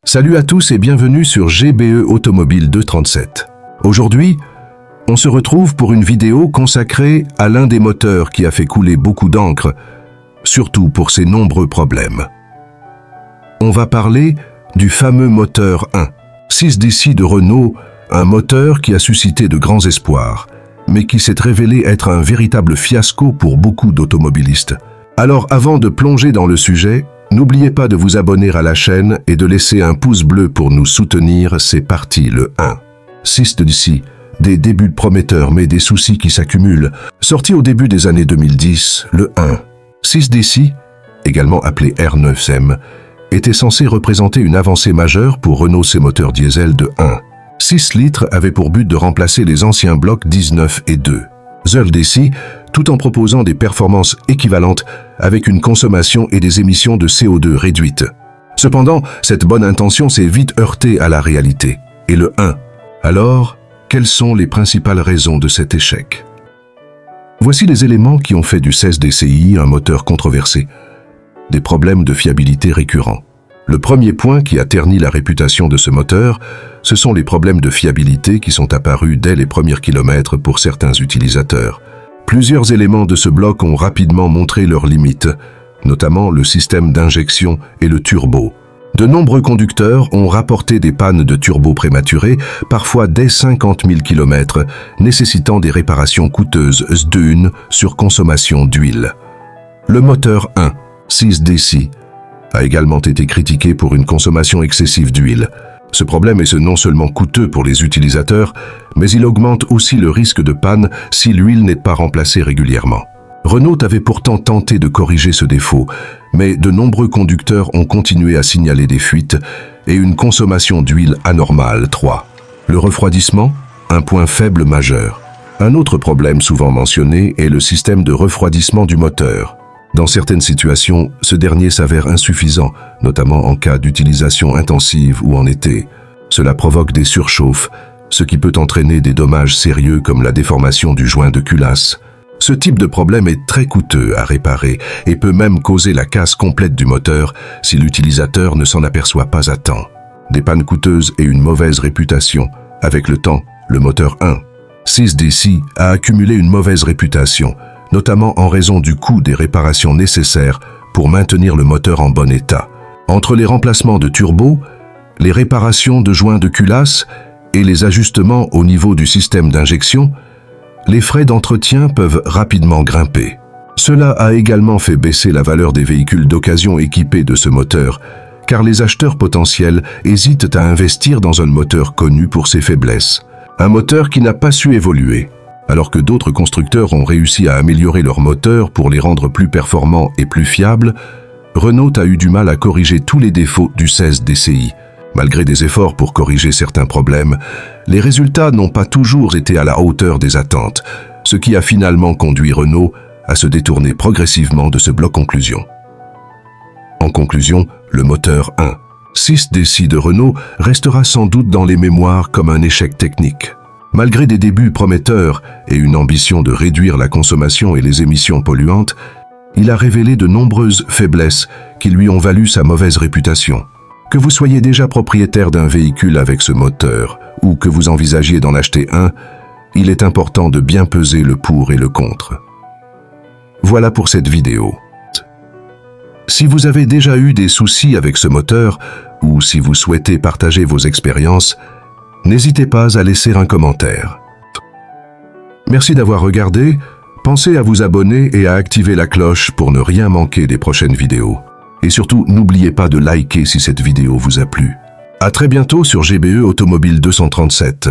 Salut à tous et bienvenue sur GBE Automobile 237. Aujourd'hui, on se retrouve pour une vidéo consacrée à l'un des moteurs qui a fait couler beaucoup d'encre, surtout pour ses nombreux problèmes. On va parler du fameux moteur 1, 6DC de Renault, un moteur qui a suscité de grands espoirs, mais qui s'est révélé être un véritable fiasco pour beaucoup d'automobilistes. Alors avant de plonger dans le sujet, n'oubliez pas de vous abonner à la chaîne et de laisser un pouce bleu pour nous soutenir, c'est parti le 1. 6DC, des débuts prometteurs mais des soucis qui s'accumulent. Sorti au début des années 2010, le 1. 6DC, également appelé R9M, était censé représenter une avancée majeure pour Renault. Ses moteurs diesel de 1,6 litres avaient pour but de remplacer les anciens blocs 19 et 2. DC, tout en proposant des performances équivalentes avec une consommation et des émissions de CO2 réduites. Cependant, cette bonne intention s'est vite heurtée à la réalité. Et le 1. Alors, quelles sont les principales raisons de cet échec? Voici les éléments qui ont fait du 16 DCI un moteur controversé. Des problèmes de fiabilité récurrents. Le premier point qui a terni la réputation de ce moteur, ce sont les problèmes de fiabilité qui sont apparus dès les premiers kilomètres pour certains utilisateurs. Plusieurs éléments de ce bloc ont rapidement montré leurs limites, notamment le système d'injection et le turbo. De nombreux conducteurs ont rapporté des pannes de turbo prématurées, parfois dès 50 000 km, nécessitant des réparations coûteuses d'une surconsommation d'huile. Le moteur 1,6 DC a également été critiqué pour une consommation excessive d'huile. Ce problème est non seulement coûteux pour les utilisateurs, mais il augmente aussi le risque de panne si l'huile n'est pas remplacée régulièrement. Renault avait pourtant tenté de corriger ce défaut, mais de nombreux conducteurs ont continué à signaler des fuites et une consommation d'huile anormale. 3. Le refroidissement, un point faible majeur. Un autre problème souvent mentionné est le système de refroidissement du moteur. Dans certaines situations, ce dernier s'avère insuffisant, notamment en cas d'utilisation intensive ou en été. Cela provoque des surchauffes, ce qui peut entraîner des dommages sérieux comme la déformation du joint de culasse. Ce type de problème est très coûteux à réparer et peut même causer la casse complète du moteur si l'utilisateur ne s'en aperçoit pas à temps. Des pannes coûteuses et une mauvaise réputation. Avec le temps, le moteur 1,6 DC a accumulé une mauvaise réputation, notamment en raison du coût des réparations nécessaires pour maintenir le moteur en bon état. Entre les remplacements de turbo, les réparations de joints de culasse et les ajustements au niveau du système d'injection, les frais d'entretien peuvent rapidement grimper. Cela a également fait baisser la valeur des véhicules d'occasion équipés de ce moteur, car les acheteurs potentiels hésitent à investir dans un moteur connu pour ses faiblesses. Un moteur qui n'a pas su évoluer. Alors que d'autres constructeurs ont réussi à améliorer leurs moteurs pour les rendre plus performants et plus fiables, Renault a eu du mal à corriger tous les défauts du 16 DCI. Malgré des efforts pour corriger certains problèmes, les résultats n'ont pas toujours été à la hauteur des attentes, ce qui a finalement conduit Renault à se détourner progressivement de ce bloc conclusion. En conclusion, le moteur 1,6 DC de Renault restera sans doute dans les mémoires comme un échec technique. Malgré des débuts prometteurs et une ambition de réduire la consommation et les émissions polluantes, il a révélé de nombreuses faiblesses qui lui ont valu sa mauvaise réputation. Que vous soyez déjà propriétaire d'un véhicule avec ce moteur ou que vous envisagiez d'en acheter un, il est important de bien peser le pour et le contre. Voilà pour cette vidéo. Si vous avez déjà eu des soucis avec ce moteur ou si vous souhaitez partager vos expériences, n'hésitez pas à laisser un commentaire. Merci d'avoir regardé, pensez à vous abonner et à activer la cloche pour ne rien manquer des prochaines vidéos. Et surtout, n'oubliez pas de liker si cette vidéo vous a plu. À très bientôt sur GBE Automobile 237.